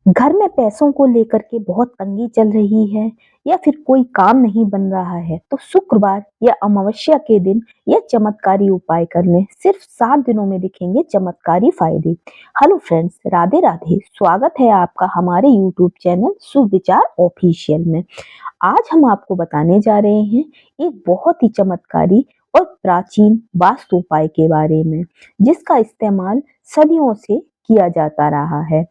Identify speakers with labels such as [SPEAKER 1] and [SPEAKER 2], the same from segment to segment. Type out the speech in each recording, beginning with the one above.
[SPEAKER 1] घर में पैसों को लेकर के बहुत तंगी चल रही है या फिर कोई काम नहीं बन रहा है तो शुक्रवार या अमावस्या के दिन यह चमत्कारी उपाय कर लें। सिर्फ 7 दिनों में दिखेंगे चमत्कारी फायदे। Hello friends, Radhe Radhe. स्वागत है आपका हमारे यूट्यूब चैनल सुविचार ऑफिशियल में। आज हम आपको बताने जा रहे हैं एक बहुत ही चमत्कारी और प्राचीन वास्तु उपाय के बारे में, जिसका इस्तेमाल सदियों से किया जाता रहा है।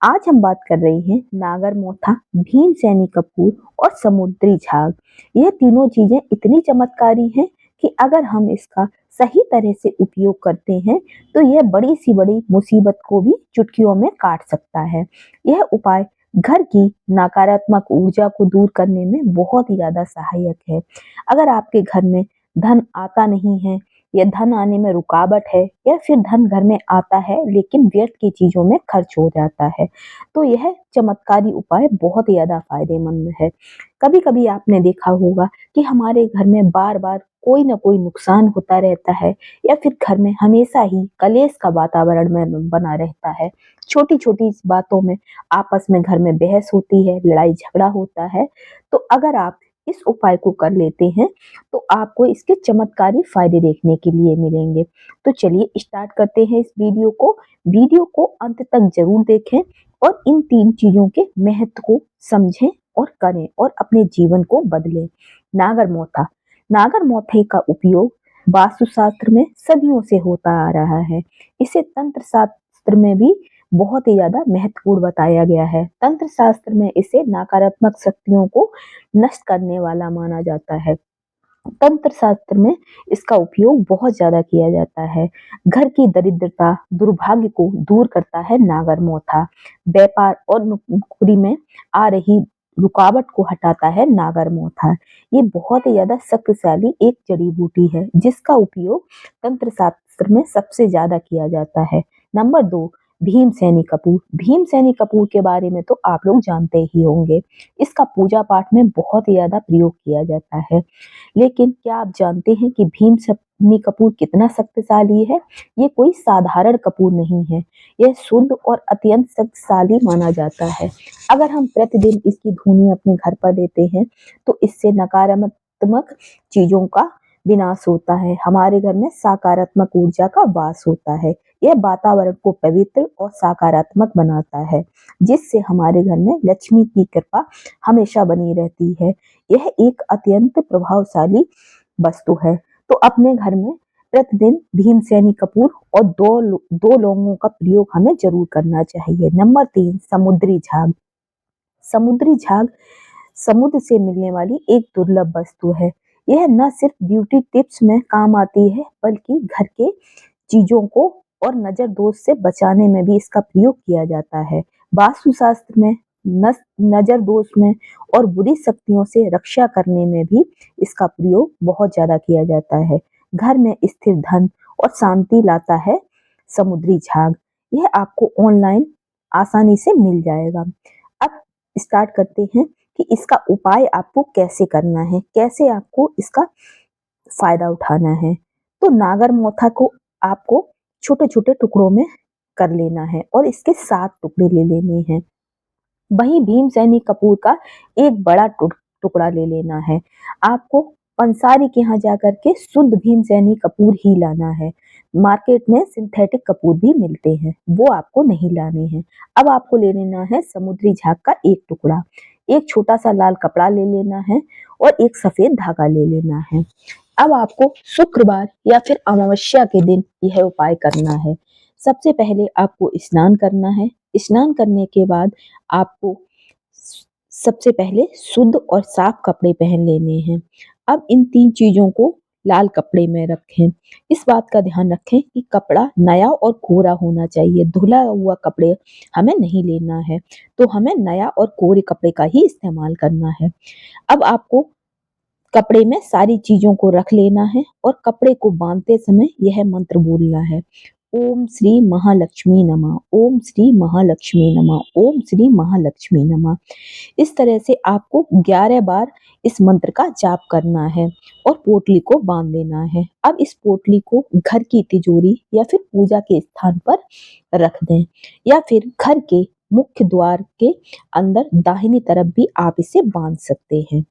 [SPEAKER 1] आज हम बात कर रहे हैं नागर मोथा, भीमसेनी कपूर और समुद्री झाग। ये तीनों चीजें इतनी चमत्कारी हैं कि अगर हम इसका सही तरह से उपयोग करते हैं तो यह बड़ी सी बड़ी मुसीबत को भी चुटकियों में काट सकता है। यह उपाय घर की नकारात्मक ऊर्जा को दूर करने में बहुत ही ज्यादा सहायक है। अगर आपके घर में धन आता नहीं है या धन आने में रुकावट है या फिर धन घर में आता है लेकिन व्यर्थ की चीजों में खर्च हो जाता है, तो यह चमत्कारी उपाय बहुत ही ज्यादा फायदेमंद है। कभी कभी आपने देखा होगा कि हमारे घर में बार बार कोई ना कोई नुकसान होता रहता है या फिर घर में हमेशा ही कलेश का वातावरण में बना रहता है। छोटी छोटी बातों में आपस में घर में बहस होती है, लड़ाई झगड़ा होता है। तो अगर आप इस उपाय को कर लेते हैं तो आपको इसके चमत्कारी फायदे देखने के लिए मिलेंगे। तो चलिए स्टार्ट करते हैं इस वीडियो को अंत तक जरूर देखें और इन 3 चीजों के महत्व को समझें और करें और अपने जीवन को बदलें। नागर मोथा। नागर मोथे का उपयोग वास्तुशास्त्र में सदियों से होता आ रहा है। इसे तंत्र शास्त्र में भी बहुत ही ज्यादा महत्वपूर्ण बताया गया है। तंत्र शास्त्र में इसे नकारात्मक शक्तियों को नष्ट करने वाला माना जाता है। तंत्र शास्त्र में इसका उपयोग बहुत ज्यादा किया जाता है। घर की दरिद्रता, दुर्भाग्य को दूर करता है नागर मोथा। व्यापार और नौकरी में आ रही रुकावट को हटाता है नागर मोथा। ये बहुत ही ज्यादा शक्तिशाली एक जड़ी बूटी है जिसका उपयोग तंत्र शास्त्र में सबसे ज्यादा किया जाता है। नंबर 2, भीमसेनी कपूर। भीमसेनी कपूर के बारे में तो आप लोग जानते ही होंगे। इसका पूजा पाठ में बहुत ही ज्यादा प्रयोग किया जाता है। लेकिन क्या आप जानते हैं कि भीमसेनी कपूर कितना शक्तिशाली है? ये कोई साधारण कपूर नहीं है। यह शुद्ध और अत्यंत शक्तिशाली माना जाता है। अगर हम प्रतिदिन इसकी धुनी अपने घर पर देते हैं तो इससे नकारात्मक चीजों का विनाश होता है। हमारे घर में सकारात्मक ऊर्जा का वास होता है। यह वातावरण को पवित्र और सकारात्मक बनाता है, जिससे हमारे घर में लक्ष्मी की कृपा हमेशा बनी रहती है। यह एक अत्यंत प्रभावशाली वस्तु है। तो अपने घर में प्रतिदिन भीमसेनी कपूर और दो लौंगों का प्रयोग हमें जरूर करना चाहिए। नंबर 3, समुद्री झाग। समुद्री झाग समुद्र से मिलने वाली एक दुर्लभ वस्तु है। यह न सिर्फ ब्यूटी टिप्स में काम आती है बल्कि घर के चीजों को और नजर दोष से बचाने में भी इसका प्रयोग किया जाता है। वास्तुशास्त्र में नजर दोष में और बुरी शक्तियों से रक्षा करने में भी इसका प्रयोग बहुत ज्यादा किया जाता है। घर में स्थिर धन और शांति लाता है समुद्री झाग। यह आपको ऑनलाइन आसानी से मिल जाएगा। अब स्टार्ट करते हैं कि इसका उपाय आपको कैसे करना है, कैसे आपको इसका फायदा उठाना है। तो नागर मोथा को आपको छोटे छोटे टुकड़ों में कर लेना है और इसके 7 टुकड़े ले लेने हैं। वहीं भीमसेनी कपूर का एक बड़ा टुकड़ा ले लेना है। आपको पंसारी के यहाँ जाकर के शुद्ध भीमसेनी कपूर ही लाना है। मार्केट में सिंथेटिक कपूर भी मिलते हैं, वो आपको नहीं लाने हैं। अब आपको ले लेना है समुद्री झाग का एक टुकड़ा, एक छोटा सा लाल कपड़ा ले लेना है और एक सफेद धागा ले लेना है। अब आपको शुक्रवार या फिर अमावस्या के दिन यह उपाय करना है। सबसे पहले आपको स्नान करना है। स्नान करने के बाद आपको सबसे पहले शुद्ध और साफ कपड़े पहन लेने हैं। अब इन 3 चीजों को लाल कपड़े में रखें। इस बात का ध्यान रखें कि कपड़ा नया और कोरा होना चाहिए। धुला हुआ कपड़े हमें नहीं लेना है, तो हमें नया और कोरे कपड़े का ही इस्तेमाल करना है। अब आपको कपड़े में सारी चीजों को रख लेना है और कपड़े को बांधते समय यह मंत्र बोलना है। ओम श्री महालक्ष्मी नमः, ओम श्री महालक्ष्मी नमः, ओम श्री महालक्ष्मी नमः। इस तरह से आपको 11 बार इस मंत्र का जाप करना है और पोटली को बांध देना है। अब इस पोटली को घर की तिजोरी या फिर पूजा के स्थान पर रख दें या फिर घर के मुख्य द्वार के अंदर दाहिनी तरफ भी आप इसे बांध सकते हैं।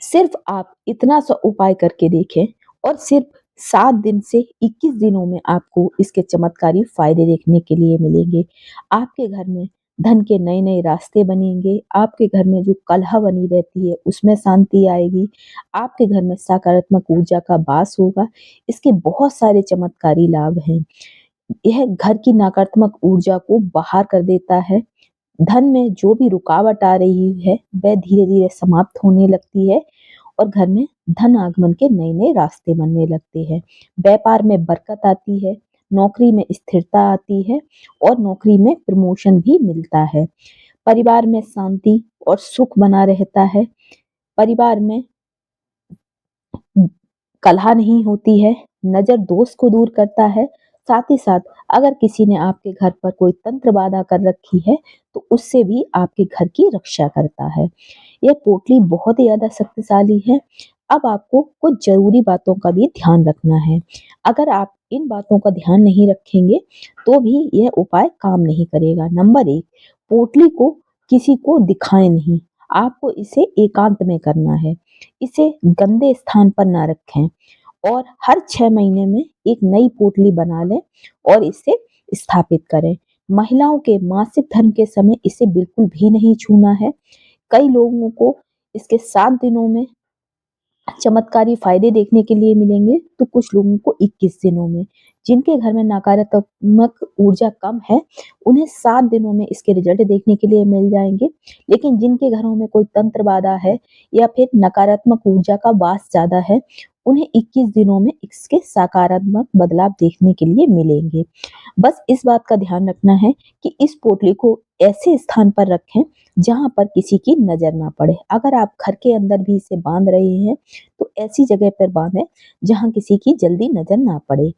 [SPEAKER 1] सिर्फ आप इतना सा उपाय करके देखें और सिर्फ 7 दिन से 21 दिनों में आपको इसके चमत्कारी फायदे देखने के लिए मिलेंगे। आपके घर में धन के नए-नए रास्ते बनेंगे, आपके घर में जो कलह बनी रहती है उसमें शांति आएगी, आपके घर में सकारात्मक ऊर्जा का वास होगा। इसके बहुत सारे चमत्कारी लाभ हैं। यह घर की नकारात्मक ऊर्जा को बाहर कर देता है। धन में जो भी रुकावट आ रही है वह धीरे-धीरे समाप्त होने लगती है और घर में धन आगमन के नए-नए रास्ते बनने लगते हैं। व्यापार में बरकत आती है, नौकरी में स्थिरता आती है और नौकरी में प्रमोशन भी मिलता है। परिवार में शांति और सुख बना रहता है। परिवार में कलह नहीं होती है, नज़र दोष को दूर करता है। साथ ही साथ अगर किसी ने आपके घर पर कोई तंत्र बाधा कर रखी है, तो उससे भी आपके घर की रक्षा करता है। यह पोटली बहुत ही ज़्यादा शक्तिशाली है। अब आपको कुछ ज़रूरी बातों का भी ध्यान रखना है। अगर आप इन बातों का ध्यान नहीं रखेंगे, तो भी यह उपाय काम नहीं करेगा। नंबर 1, पोटली को किसी को दिखाएँ नहीं। आपको इसे एकांत में करना है। इसे गंदे स्थान पर ना रखें और हर 6 महीने में एक नई पोटली बना लें और इसे स्थापित करें। महिलाओं के मासिक धर्म के समय इसे बिल्कुल भी नहीं छूना है। कई लोगों को इसके 7 दिनों में चमत्कारी फायदे देखने के लिए मिलेंगे, तो कुछ लोगों को 21 दिनों में। जिनके घर में नकारात्मक ऊर्जा कम है, उन्हें 7 दिनों में इसके रिजल्ट देखने के लिए मिल जाएँगे। लेकिन जिनके घरों में कोई तंत्र बाधा है या फिर नकारात्मक ऊर्जा का वास ज़्यादा है, उन्हें 21 दिनों में इसके सकारात्मक बदलाव देखने के लिए मिलेंगे। बस इस बात का ध्यान रखना है कि इस पोटली को ऐसे स्थान पर रखें, जहाँ पर किसी की नज़र ना पड़े। अगर आप घर के अंदर भी इसे बाँध रहे हैं, तो ऐसी जगह पर बाँधें जहाँ किसी की जल्दी नज़र ना पड़े।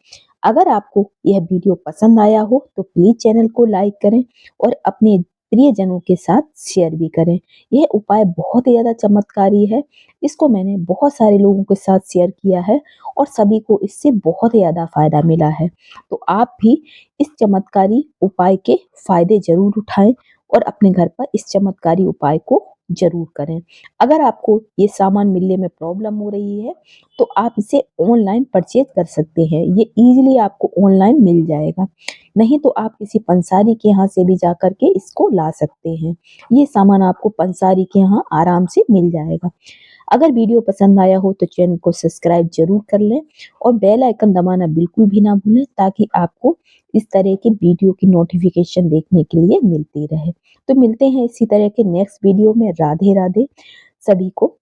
[SPEAKER 1] अगर आपको यह वीडियो पसंद आया हो तो प्लीज़ चैनल को लाइक करें और अपने प्रियजनों के साथ शेयर भी करें। यह उपाय बहुत ही ज़्यादा चमत्कारी है। इसको मैंने बहुत सारे लोगों के साथ शेयर किया है और सभी को इससे बहुत ही ज़्यादा फ़ायदा मिला है। तो आप भी इस चमत्कारी उपाय के फ़ायदे ज़रूर उठाएँ और अपने घर पर इस चमत्कारी उपाय को ज़रूर करें। अगर आपको ये सामान मिलने में प्रॉब्लम हो रही है, तो आप इसे ऑनलाइन परचेज़ कर सकते हैं। ये ईज़िली आपको ऑनलाइन मिल जाएगा। नहीं तो आप किसी पंसारी के यहाँ से भी जाकर के इसको ला सकते हैं। ये सामान आपको पंसारी के यहाँ आराम से मिल जाएगा। अगर वीडियो पसंद आया हो तो चैनल को सब्सक्राइब ज़रूर कर लें और बेल आइकन दबाना बिल्कुल भी ना भूलें, ताकि आपको इस तरह की वीडियो की नोटिफ़िकेशन देखने के लिए मिलती रहे। तो मिलते हैं इसी तरह के नेक्स्ट वीडियो में। राधे राधे सभी को।